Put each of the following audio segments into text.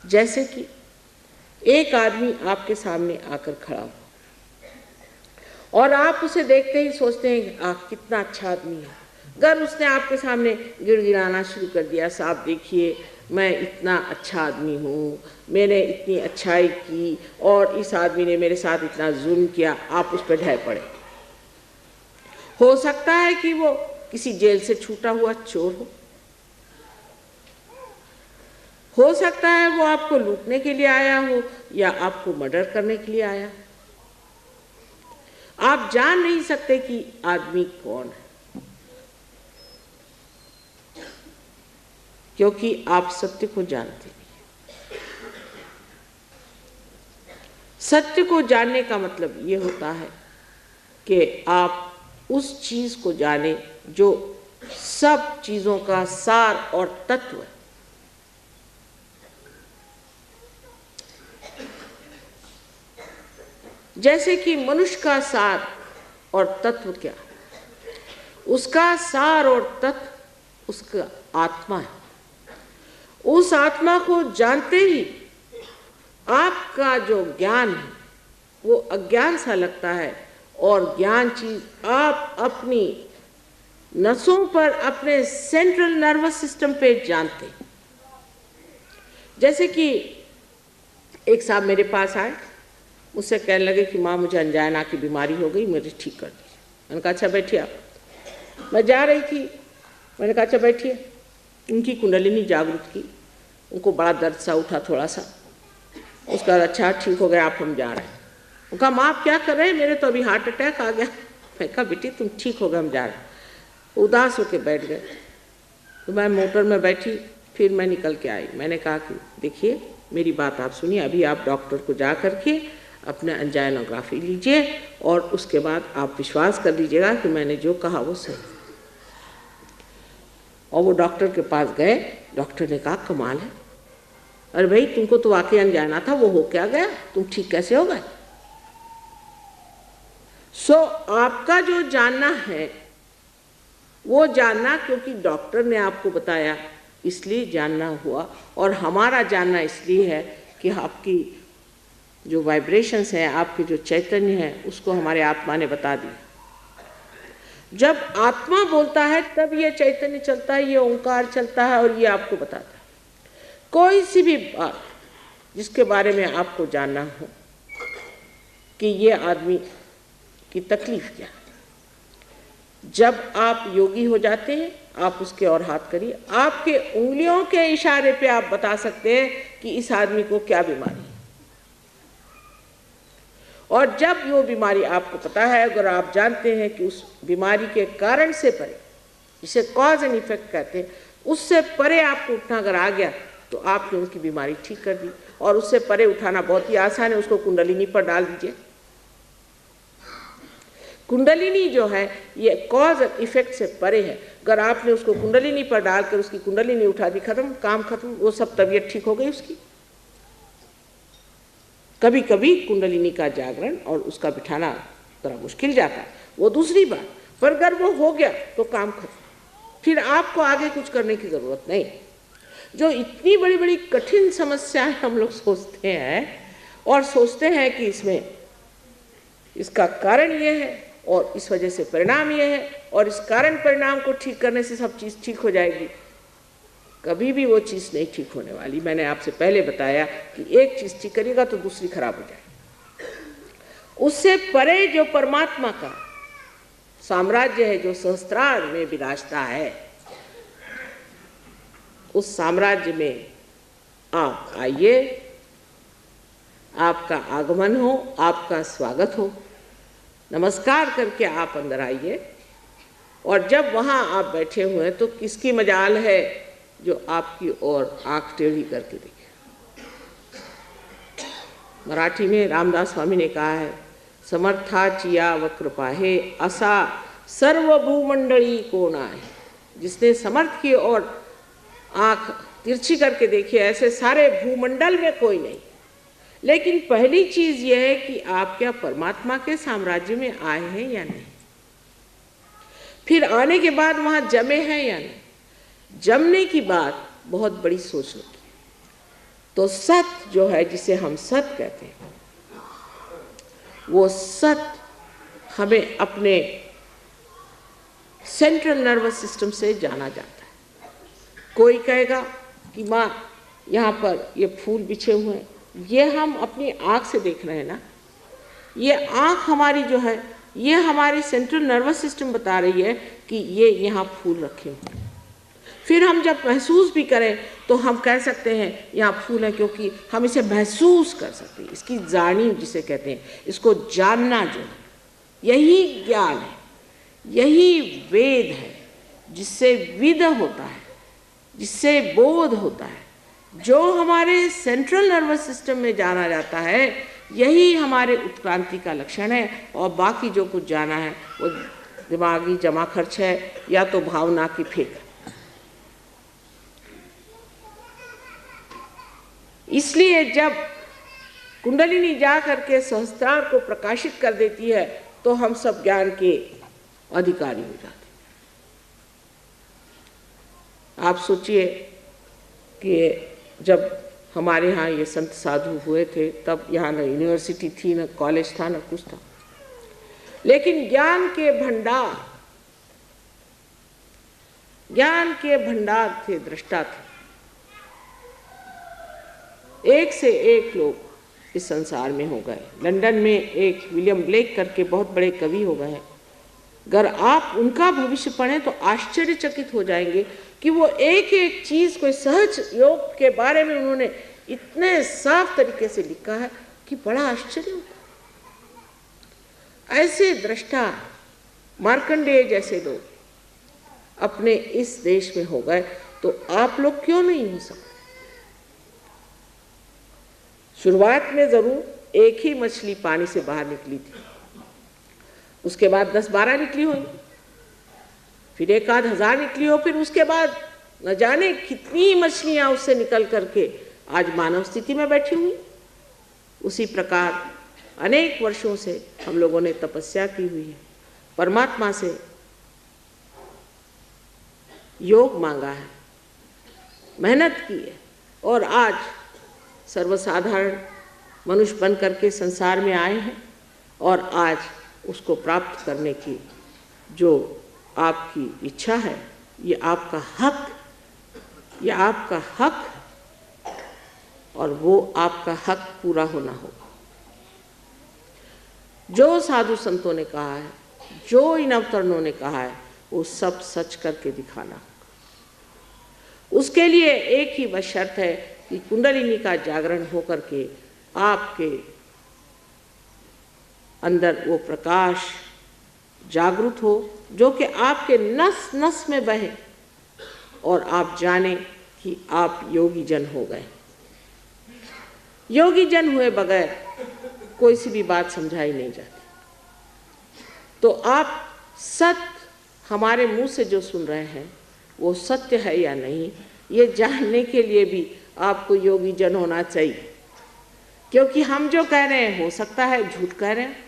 जैसे कि एक आदमी आपके सामने आकर खड़ा हो और आप उसे देखते ही सोचते हैं कि कितना अच्छा आदमी है। अगर उसने आपके सामने गिड़गिड़ाना शुरू कर दिया, साहब देखिए मैं इतना अच्छा आदमी हूँ, मैंने इतनी अच्छाई की और इस आदमी ने मेरे साथ इतना जुल्म किया, आप उस पर ढह पड़े। हो सकता है कि वो किसी जेल से छूटा हुआ चोर हो सकता है वो आपको लूटने के लिए आया हो या आपको मर्डर करने के लिए आया। आप जान नहीं सकते कि आदमी कौन है, क्योंकि आप सत्य को जानते नहीं। सत्य को जानने का मतलब ये होता है कि आप उस चीज को जाने जो सब चीजों का सार और तत्व है। जैसे कि मनुष्य का सार और तत्व क्या, उसका सार और तत्व उसका आत्मा है। उस आत्मा को जानते ही आपका जो ज्ञान है वो अज्ञान सा लगता है, और ज्ञान चीज आप अपनी नसों पर, अपने सेंट्रल नर्वस सिस्टम पे जानते। जैसे कि एक साहब मेरे पास आए, मुझसे कहने लगे कि माँ मुझे अंजाना की बीमारी हो गई, मुझे ठीक कर दीजिए। मैंने कहा अच्छा बैठिए आप। मैं जा रही थी, मैंने कहा अच्छा बैठिए। उनकी कुंडलिनी जागृत की, उनको बड़ा दर्द सा उठा थोड़ा सा। उसका अच्छा ठीक हो गया, आप हम जा रहे हैं। उनका कहा माँ आप क्या कर रहे हैं, मेरे तो अभी हार्ट अटैक आ गया। मैं कहा बेटी तुम ठीक हो गए, हम जा रहे हैं। उदास होकर बैठ गए। तो मैं मोटर में बैठी, फिर मैं निकल के आई। मैंने कहा कि देखिए मेरी बात आप सुनिए, अभी आप डॉक्टर को जा करके अपने एंजाइनोग्राफी लीजिए और उसके बाद आप विश्वास कर लीजिएगा कि मैंने जो कहा वो सही। और वो डॉक्टर के पास गए। डॉक्टर ने कहा कमाल है, अरे भाई तुमको तो वाकई अंजाना था, वो हो क्या गया, तुम ठीक कैसे हो गए। आपका जो जानना है वो जानना क्योंकि डॉक्टर ने आपको बताया इसलिए जानना हुआ, और हमारा जानना इसलिए है कि आपकी जो वाइब्रेशंस हैं, आपके जो चैतन्य है, उसको हमारे आत्मा ने बता दिया। जब आत्मा बोलता है तब ये चैतन्य चलता है, ये ओंकार चलता है और ये आपको बताता है। कोई सी भी बात जिसके बारे में आपको जानना हो कि ये आदमी की तकलीफ क्या है, जब आप योगी हो जाते हैं आप उसके और हाथ करिए, आपके उंगलियों के इशारे पे आप बता सकते हैं कि इस आदमी को क्या बीमारी है। और जब वो बीमारी आपको पता है, अगर आप जानते हैं कि उस बीमारी के कारण से परे, जिसे कॉज एंड इफेक्ट कहते हैं, उससे परे आपको उठना अगर आ गया तो आपने उनकी बीमारी ठीक कर दी। और उससे परे उठाना बहुत ही आसान है, उसको कुंडलिनी पर डाल दीजिए। कुंडलिनी जो है ये कॉज और इफेक्ट से परे है। अगर आपने उसको कुंडलिनी पर डालकर उसकी कुंडलिनी उठा दी, खत्म, काम खत्म, वो सब तबीयत ठीक हो गई उसकी। कभी कभी कुंडलिनी का जागरण और उसका बिठाना थोड़ा मुश्किल जाता है, वो दूसरी बात, पर अगर वो हो गया तो काम खत्म, फिर आपको आगे कुछ करने की जरूरत नहीं। जो इतनी बड़ी बड़ी कठिन समस्याएं हम लोग सोचते हैं और सोचते हैं कि इसमें इसका कारण ये है और इस वजह से परिणाम ये है और इस कारण परिणाम को ठीक करने से सब चीज़ ठीक हो जाएगी, कभी भी वो चीज़ नहीं ठीक होने वाली। मैंने आपसे पहले बताया कि एक चीज़ ठीक करिएगा तो दूसरी खराब हो जाएगी। उससे परे जो परमात्मा का साम्राज्य है, जो सहस्त्रार में विराजता है, उस साम्राज्य में आप आइए, आपका आगमन हो, आपका स्वागत हो, नमस्कार करके आप अंदर आइए। और जब वहाँ आप बैठे हुए हैं तो किसकी मजाल है जो आपकी ओर आंख टेढ़ी करके देखे। मराठी में रामदास स्वामी ने कहा है, समर्थाचिया व कृपा है असा सर्व भूमंडली कोण आहे। जिसने समर्थ की ओर आंख तिरछी करके देखी, ऐसे सारे भूमंडल में कोई नहीं। लेकिन पहली चीज यह है कि आप क्या परमात्मा के साम्राज्य में आए हैं या नहीं, फिर आने के बाद वहां जमे हैं या नहीं। जमने की बात बहुत बड़ी सोचने की। तो सत जो है, जिसे हम सत कहते हैं, वो सत हमें अपने सेंट्रल नर्वस सिस्टम से जाना जाता है। कोई कहेगा कि माँ यहाँ पर ये फूल बिछे हुए हैं, ये हम अपनी आँख से देख रहे हैं ना, ये आँख हमारी जो है, ये हमारी सेंट्रल नर्वस सिस्टम बता रही है कि ये यहाँ फूल रखे हुए। फिर हम जब महसूस भी करें तो हम कह सकते हैं यहाँ फूल है, क्योंकि हम इसे महसूस कर सकते हैं। इसकी जानी जिसे कहते हैं, इसको जानना जो है, यही ज्ञान है, यही वेद है, जिससे विद होता है, जिससे बोध होता है। जो हमारे सेंट्रल नर्वस सिस्टम में जाना जाता है, यही हमारे उत्क्रांति का लक्षण है। और बाकी जो कुछ जाना है वो दिमागी जमा खर्च है या तो भावना की फेंक। इसलिए जब कुंडलिनी जा करके सहस्त्रार को प्रकाशित कर देती है तो हम सब ज्ञान के अधिकारी हो जाते हैं। आप सोचिए कि जब हमारे यहाँ ये संत साधु हुए थे, तब यहाँ न यूनिवर्सिटी थी, न कॉलेज था, न कुछ था, लेकिन ज्ञान के भंडार थे, दृष्टा थे। एक से एक लोग इस संसार में हो गए। लंदन में एक विलियम ब्लेक करके बहुत बड़े कवि हो गए हैं। अगर आप उनका भविष्य पढ़ें तो आश्चर्यचकित हो जाएंगे कि वो एक एक चीज़ को, सहज योग के बारे में उन्होंने इतने साफ तरीके से लिखा है कि बड़ा आश्चर्य होता है। ऐसे दृष्टा मार्कंडेय जैसे लोग अपने इस देश में हो गए, तो आप लोग क्यों नहीं हो सकते? शुरुआत में जरूर एक ही मछली पानी से बाहर निकली थी, उसके बाद 10-12 निकली होंगी, फिर 1,000 निकली हो, फिर उसके बाद न जाने कितनी मछलियां उससे निकल करके आज मानव स्थिति में बैठी हुई। उसी प्रकार अनेक वर्षों से हम लोगों ने तपस्या की हुई है, परमात्मा से योग मांगा है, मेहनत की है, और आज सर्वसाधारण मनुष्य बन करके संसार में आए हैं। और आज उसको प्राप्त करने की जो आपकी इच्छा है, ये आपका हक, ये आपका हक, और वो आपका हक पूरा होना होगा। जो साधु संतों ने कहा है, जो इन अवतरणों ने कहा है, वो सब सच करके दिखाना होगा। उसके लिए एक ही बस शर्त है कि कुंडलिनी का जागरण होकर के आपके अंदर वो प्रकाश जागृत हो, जो कि आपके नस नस में बहे, और आप जाने कि आप योगी जन हो गए। योगी जन हुए बगैर कोई सी भी बात समझाई नहीं जाती। तो आप सत हमारे मुंह से जो सुन रहे हैं वो सत्य है या नहीं, ये जानने के लिए भी आपको योगी जन होना चाहिए। क्योंकि हम जो कह रहे हैं हो सकता है झूठ कह रहे हैं,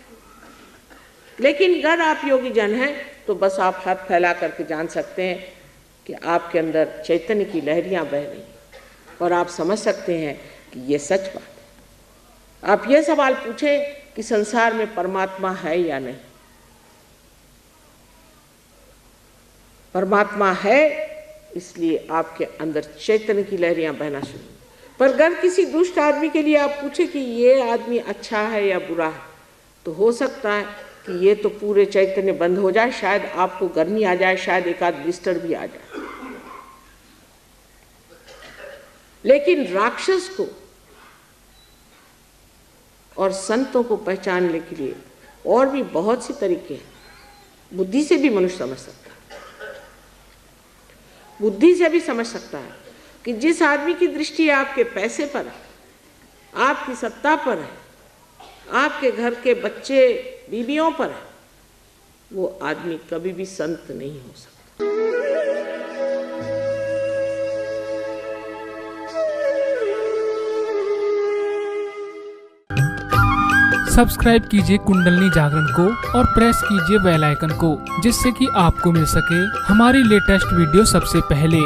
लेकिन अगर आप योगी जन हैं तो बस आप हाथ फैला करके जान सकते हैं कि आपके अंदर चैतन्य की लहरियां बह रही, और आप समझ सकते हैं कि ये सच बात है। आप ये सवाल पूछें कि संसार में परमात्मा है या नहीं। परमात्मा है, इसलिए आपके अंदर चैतन्य की लहरियां बहना शुरू। पर अगर किसी दुष्ट आदमी के लिए आप पूछे कि ये आदमी अच्छा है या बुरा है, तो हो सकता है कि ये तो पूरे चैतन्य बंद हो जाए, शायद आपको गर्मी आ जाए, शायद एक आध ब्लिस्टर भी आ जाए। लेकिन राक्षस को और संतों को पहचानने के लिए और भी बहुत सी तरीके हैं। बुद्धि से भी मनुष्य समझ सकता है, बुद्धि से भी समझ सकता है कि जिस आदमी की दृष्टि आपके पैसे पर है, आपकी सत्ता पर है, आपके घर के बच्चे बीवियों पर है, वो आदमी कभी भी संत नहीं हो सकता। सब्सक्राइब कीजिए कुंडलिनी जागरण को और प्रेस कीजिए बेल आइकन को, जिससे कि आपको मिल सके हमारी लेटेस्ट वीडियो सबसे पहले।